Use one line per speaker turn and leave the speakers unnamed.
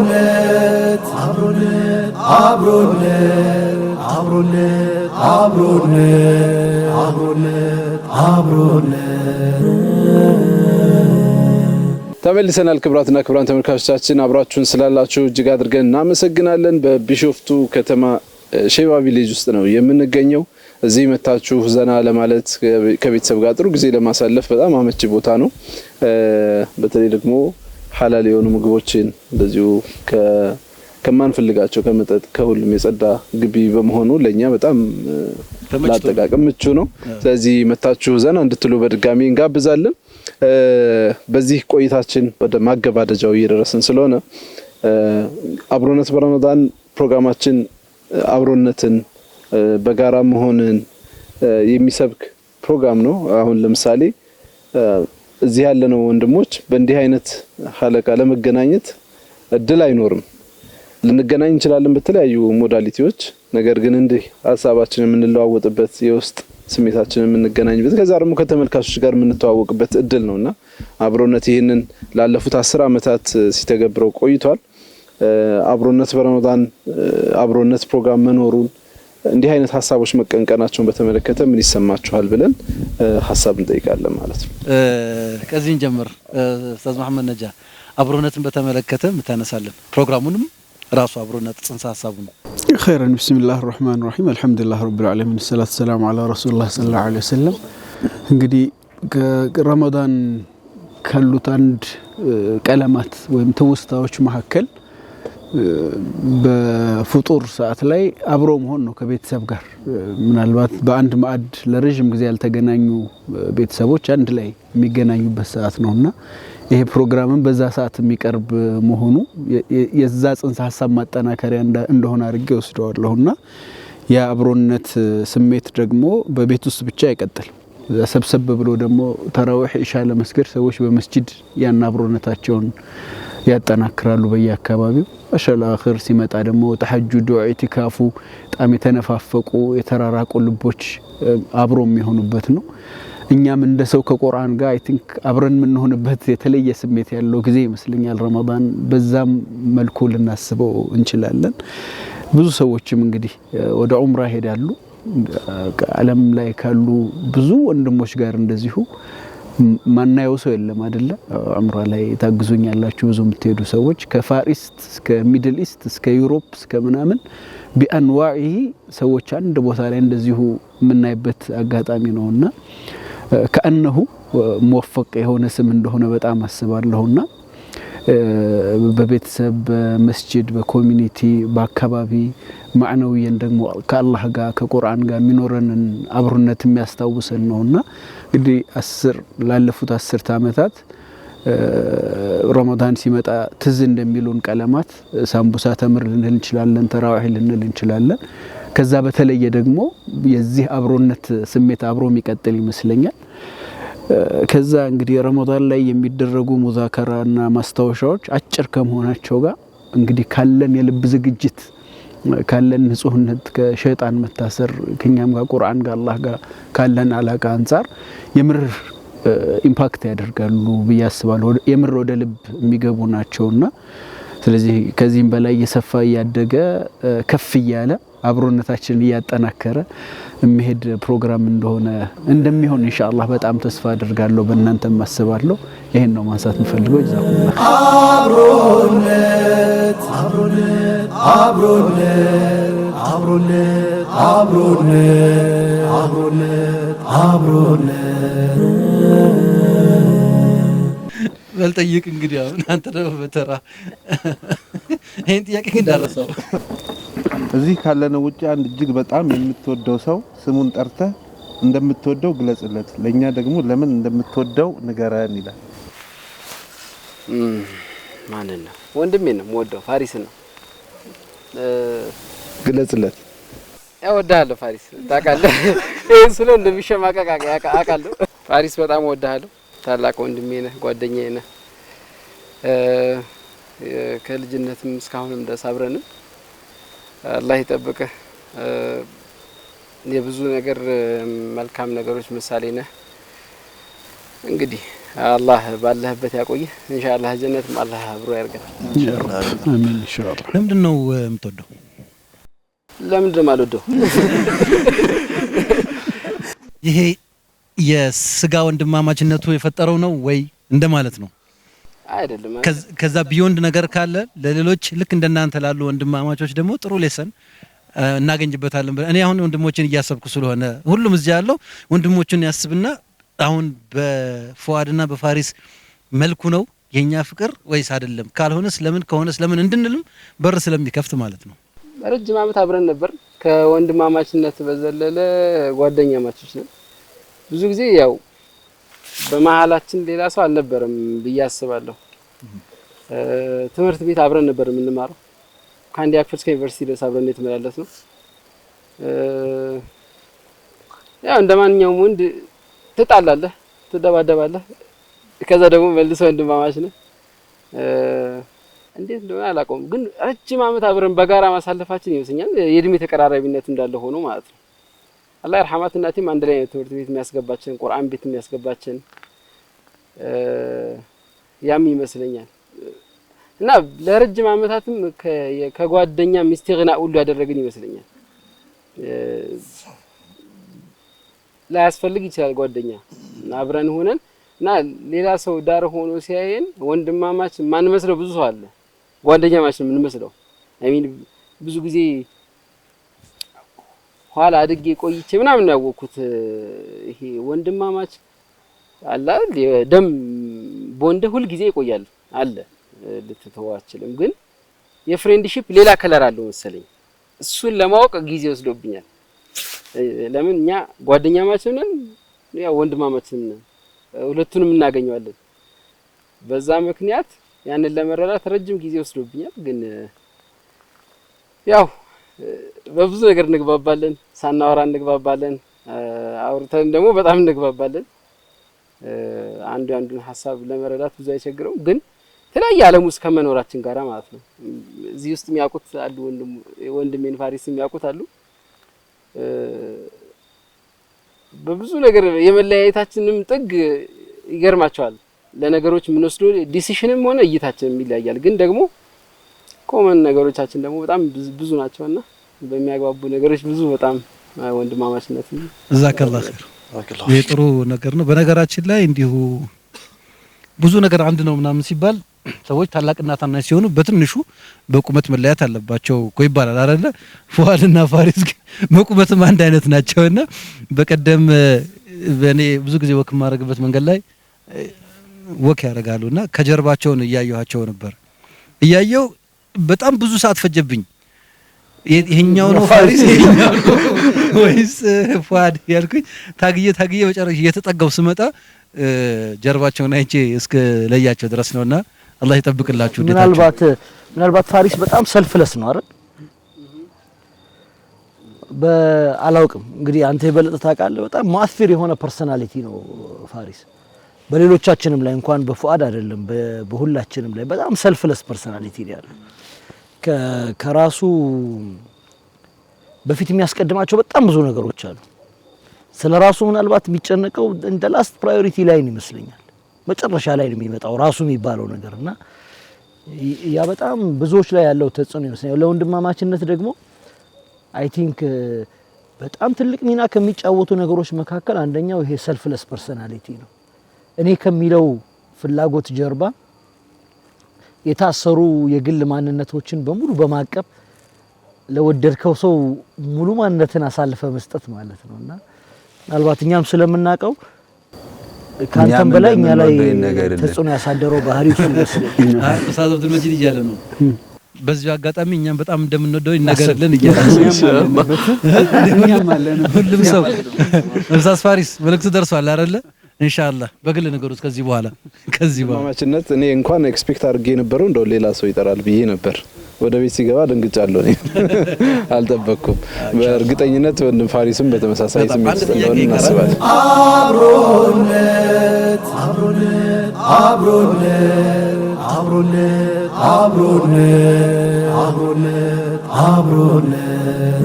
አብሮነት አብሮነት አብሮነት አብሮነት አብሮነት አብሮነት አብሮነት
ተመልሰናል። ክብራትና ክብራን ተመልካቾቻችን አብራችሁን ስላላችሁ እጅግ አድርገን እናመሰግናለን። በቢሾፍቱ ከተማ ሼባ ቪሌጅ ውስጥ ነው የምንገኘው። እዚህ መታችሁ ዘና ለማለት ከቤተሰብ ጋር ጥሩ ጊዜ ለማሳለፍ በጣም አመቺ ቦታ ነው። በተለይ ደግሞ ሐላል የሆኑ ምግቦችን እንደዚሁ ከማንፈልጋቸው ከመጠጥ ከሁሉም የጸዳ ግቢ በመሆኑ ለኛ በጣም ለአጠቃቀም ምቹ ነው። ስለዚህ መታችሁ ዘና እንድትሉ በድጋሚ እንጋብዛለን። በዚህ ቆይታችን ወደ ማገባደጃው እየደረስን ስለሆነ አብሮነት በረመዳን ፕሮግራማችን አብሮነትን በጋራ መሆንን የሚሰብክ ፕሮግራም ነው። አሁን ለምሳሌ እዚህ ያለነው ወንድሞች በእንዲህ አይነት ሐለቃ ለመገናኘት እድል አይኖርም። ልንገናኝ እንችላለን በተለያዩ ሞዳሊቲዎች፣ ነገር ግን እንዲህ ሀሳባችንን የምንለዋወጥበት የውስጥ ስሜታችንን የምንገናኝበት ከዛ ደግሞ ከተመልካቾች ጋር የምንተዋወቅበት እድል ነውና አብሮነት ይህንን ላለፉት 10 ዓመታት ሲተገብረው ቆይቷል። አብሮነት በረመዳን አብሮነት ፕሮግራም መኖሩን እንዲህ አይነት ሀሳቦች መቀንቀናቸውን በተመለከተ ምን ይሰማችኋል ብለን ሀሳብ እንጠይቃለን ማለት ነው።
ከዚህን ጀምር ኡስታዝ መሐመድ ነጃ አብሮነትን በተመለከተ ምታነሳለን ፕሮግራሙንም ራሱ አብሮነት ጽንሰ ሀሳቡ ነው።
خيرا بسم الله الرحمن الرحيم الحمد لله رب العالمين الصلاه والسلام على رسول الله صلى الله عليه وسلم እንግዲህ ረመዳን ካሉት አንድ ቀለማት ወይም ተውስታዎች መካከል በፍጡር ሰዓት ላይ አብሮ መሆን ነው ከቤተሰብ ጋር። ምናልባት በአንድ ማዕድ ለረጅም ጊዜ ያልተገናኙ ቤተሰቦች አንድ ላይ የሚገናኙበት ሰዓት ነውና ይሄ ፕሮግራምን በዛ ሰዓት የሚቀርብ መሆኑ የዛ ጽንሰ ሀሳብ ማጠናከሪያ እንደሆነ አድርጌ ወስደዋለሁና የአብሮነት ስሜት ደግሞ በቤት ውስጥ ብቻ አይቀጥል። ሰብሰብ ብሎ ደግሞ ተራዊህ ኢሻ ለመስገድ ሰዎች በመስጂድ ያን አብሮነታቸውን ያጠናክራሉ በየአካባቢው። አሸል አኺር ሲመጣ ደግሞ ተሐጁድ ኢቲካፉ ጣም የተነፋፈቁ የተራራቁ ልቦች አብሮ የሚሆኑበት ነው። እኛም እንደ ሰው ከቁርአን ጋር አይ ቲንክ አብረን የምንሆንበት የተለየ ስሜት ያለው ጊዜ ይመስለኛል ረመዳን። በዛም መልኩ ልናስበው እንችላለን። ብዙ ሰዎችም እንግዲህ ወደ ዑምራ ሄዳሉ። ዓለም ላይ ካሉ ብዙ ወንድሞች ጋር እንደዚሁ ማናየው ሰው የለም አይደለ? ዑምራ ላይ ታግዙኛላችሁ ብዙ የምትሄዱ ሰዎች ከፋሪስት እስከ ሚድል ኢስት እስከ ዩሮፕ እስከ ምናምን ቢአንዋዒ ሰዎች አንድ ቦታ ላይ እንደዚሁ የምናይበት አጋጣሚ ነውና ከአነሁ ሙወፈቅ የሆነ ስም እንደሆነ በጣም አስባለሁና በቤተሰብ በመስጂድ በኮሚኒቲ በአካባቢ ማዕናዊያን ደግሞ ከአላህ ጋር ከቁርአን ጋር የሚኖረንን አብሮነት የሚያስታውሰን ነውና እንግዲህ ላለፉት 10 ዓመታት ረመዳን ሲመጣ ትዝ እንደሚሉን ቀለማት ሳምቡሳ ተምር ልንል እንችላለን፣ ተራዊህ ልንል እንችላለን። ከዛ በተለየ ደግሞ የዚህ አብሮነት ስሜት አብሮ የሚቀጥል ይመስለኛል። ከዛ እንግዲህ ረመዳን ላይ የሚደረጉ ሙዛከራና ማስታወሻዎች አጭር ከመሆናቸው ጋር እንግዲህ ካለን የልብ ዝግጅት ካለን ንጹህነት ከሸይጣን መታሰር ከኛም ጋር ቁርአን ጋር አላህ ጋር ካለን አላቃ አንፃር የምር ኢምፓክት ያደርጋሉ ብዬ አስባለሁ። የምር ወደ ልብ የሚገቡ ናቸውና ስለዚህ ከዚህም በላይ የሰፋ ያደገ ከፍ ይያለ አብሮነታችንን ያጠናከረ መሄድ ፕሮግራም እንደሚሆን ኢንሻአላህ በጣም ተስፋ አደርጋለሁ። በእናንተም አስባለሁ። ይሄን ነው ማንሳት የምፈልገው። ጀዛኩሙላህ።
አብሮነት አብሮነት አብሮነት አብሮነት አብሮነት አብሮነት አብሮነት
በልጠይቅ እንግዲህ አሁን አንተ ደግሞ በተራ ይሄን ጥያቄ እንዳረሳው
እዚህ ካለነው ውጪ አንድ እጅግ በጣም የምትወደው ሰው ስሙን ጠርተህ እንደምትወደው ግለጽለት፣ ለኛ ደግሞ ለምን እንደምትወደው ንገረን ይላል።
ማን ነው? ወንድሜ ነው የምወደው፣ ፋሪስ ነው።
ግለጽለት።
እወድሃለሁ ፋሪስ፣ ታውቃለህ ይሄን ስለ እንደሚሸማቀቅ አውቃለሁ። ፋሪስ በጣም እወድሃለሁ። ታላቅ ወንድሜ ነህ፣ ጓደኛዬ ነህ። ከልጅነትም እስካሁንም ድረስ አብረን አላህ ይጠብቅህ። የብዙ ነገር መልካም ነገሮች ምሳሌ ነህ። እንግዲህ
አላህ ባለህበት ያቆይህ ኢንሻአላህ ጀነትም አላህ አብሮ ያርገን
አሚን ኢንሻአላህ
ለምንድነው የምትወደው
ለምንድነው ማልወደው
ይሄ የስጋ ወንድማማችነቱ የፈጠረው ነው ወይ እንደማለት ነው
አይደለም
ከዛ ቢዮንድ ነገር ካለ ለሌሎች ልክ እንደናንተ ላሉ ወንድማማቾች ደግሞ ጥሩ ሌሰን እናገኝበታለን እኔ አሁን ወንድሞችን እያሰብኩ ስለሆነ ሁሉም እዚህ ያለው ወንድሞችን ያስብና አሁን በፉአድና በፋሪስ መልኩ ነው የኛ ፍቅር ወይስ አይደለም ካልሆነስ ለምን ከሆነስ ለምን እንድንልም በር ስለሚከፍት ማለት ነው
ረጅም ዓመት አብረን ነበር ከወንድማማችነት በዘለለ ጓደኛ ማቾች ነን ብዙ ጊዜ ያው በመሃላችን ሌላ ሰው አልነበረም ብያስባለሁ ትምህርት ቤት አብረን ነበር የምንማረው ካንዲ አክፈርስ ዩኒቨርሲቲ ድረስ አብረን የተመላለስ ነው ያው እንደማንኛውም ወንድ ትጣላለህ ትደባደባለህ ከዛ ደግሞ መልሶ ወንድማማች ነህ እንዴት እንደሆነ አላውቀውም ግን ረጅም ዓመት አብረን በጋራ ማሳለፋችን ይመስኛል የእድሜ ተቀራራቢነት እንዳለ ሆኖ ማለት ነው አላህ ይርሐማት እናቴም አንድ ላይ ትምህርት ቤት የሚያስገባችን ቁርአን ቤት የሚያስገባችን ያም ይመስለኛል እና ለረጅም ዓመታትም ከጓደኛ ሚስቲግና ሁሉ ያደረግን ይመስለኛል ላይ ያስፈልግ ይችላል ጓደኛ አብረን ሆነን እና ሌላ ሰው ዳር ሆኖ ሲያየን ወንድማማች ማን መስለው ብዙ ሰው አለ ጓደኛማች ምን መስለው አይ ብዙ ጊዜ ኋላ አድጌ ቆይቼ ምናምን ያወኩት ይሄ ወንድማማች አላ ደም ቦንድ ሁሉ ጊዜ ይቆያል አለ ልትተዋችልም ግን የፍሬንድሺፕ ሌላ ከለር አለው መሰለኝ እሱን ለማወቅ ጊዜ ወስዶብኛል ለምን እኛ ጓደኛማች ነን ያው ወንድማማች ነን ሁለቱንም እናገኘዋለን በዛ ምክንያት ያንን ለመረዳት ረጅም ጊዜ ወስዶብኛል ግን ያው በብዙ ነገር እንግባባለን ሳናወራ እንግባባለን አውርተን ደግሞ በጣም እንግባባለን አንዱን ሐሳብ ለመረዳት ብዙ አይቸግረው ግን ተለያየ ዓለም ውስጥ ከመኖራችን ጋራ ማለት ነው እዚህ ውስጥ የሚያውቁት አሉ ወንድሜን ፋሪስ የሚያውቁት አሉ በብዙ ነገር የመለያየታችንም ጥግ ይገርማቸዋል ለነገሮች ምን ወስዶ ዲሲሽንም ሆነ እይታችን የሚለያያል ግን ደግሞ ኮመን ነገሮቻችን ደግሞ በጣም ብዙ ናቸውና በሚያግባቡ ነገሮች ብዙ በጣም ወንድማማችነት
ዛከላህ ኸይር የጥሩ ነገር ነው በነገራችን ላይ እንዲሁ ብዙ ነገር አንድ ነው ምናምን ሲባል ሰዎች ታላቅና ታናሽ ሲሆኑ በትንሹ በቁመት መለያት አለባቸው እኮ ይባላል አይደለ ፉአድና ፋሪስ በቁመትም አንድ አይነት ናቸውና በቀደም በኔ ብዙ ጊዜ ወክ ማረግበት መንገድ ላይ ወክ ያረጋሉና ከጀርባቸውን እያየኋቸው ነበር እያየው በጣም ብዙ ሰዓት ፈጀብኝ ይሄኛው ነው ፋሪስ ይሄኛው ወይስ ፉአድ ያልኩኝ ታግዬ በጨረሽ እየተጠጋው ስመጣ ጀርባቸውን አይቼ እስከ ለያቸው ድረስ ነውና አላህ ይጠብቅላችሁ
ምናልባት ፋሪስ በጣም ሰልፍለስ ነው አይደል በአላውቅም እንግዲህ አንተ የበለጠ ታውቃለህ በጣም ማስፊር የሆነ ፐርሰናሊቲ ነው ፋሪስ በሌሎቻችንም ላይ እንኳን በፉአድ አይደለም በሁላችንም ላይ በጣም ሰልፍለስ ፐርሰናሊቲ ያለው ከራሱ በፊት የሚያስቀድማቸው በጣም ብዙ ነገሮች አሉ ስለራሱ ምናልባት የሚጨነቀው እንደ ላስት ፕራዮሪቲ ላይ ነው ይመስለኛል መጨረሻ ላይ ነው የሚመጣው ራሱ የሚባለው ነገርና ያ በጣም ብዙዎች ላይ ያለው ተጽዕኖ ይመስለኛል ለወንድማማችነት ደግሞ አይ ቲንክ በጣም ትልቅ ሚና ከሚጫወቱ ነገሮች መካከል አንደኛው ይሄ ሰልፍለስ ፐርሰናሊቲ ነው እኔ ከሚለው ፍላጎት ጀርባ የታሰሩ የግል ማንነቶችን በሙሉ በማቀብ ለወደድከው ሰው ሙሉ ማንነትን አሳልፈ መስጠት ማለት ነውና ምናልባት እኛም ስለምናቀው ካንተም በላይ እኛ ላይ ተጽዕኖ ያሳደረው ባህሪው ይመስላል
ኡስታዝ አብዱል መጂድ እያለ ነው በዚህ አጋጣሚ እኛም በጣም እንደምንወደው ይነገርልን እያለ እኛም አለን ሁሉም ሰው ኡስታዝ ፋሪስ መልእክት ደርሷል አይደለ ኢንሻአላህ በግል ነገሮች ከዚህ በኋላ
ማማችነት እኔ እንኳን ኤክስፔክት አድርጌ የነበረው እንደው ሌላ ሰው ይጠራል ብዬ ነበር ወደ ቤት ሲገባ ደንግጫለሁ እኔ አልጠበቅኩም በእርግጠኝነት ወንድም ፋሪስም በተመሳሳይ ስሜት እንደሆነ እናስባለን
አብሮነት አብሮነት አብሮነት አብሮነት አብሮነት አብሮነት አብሮነት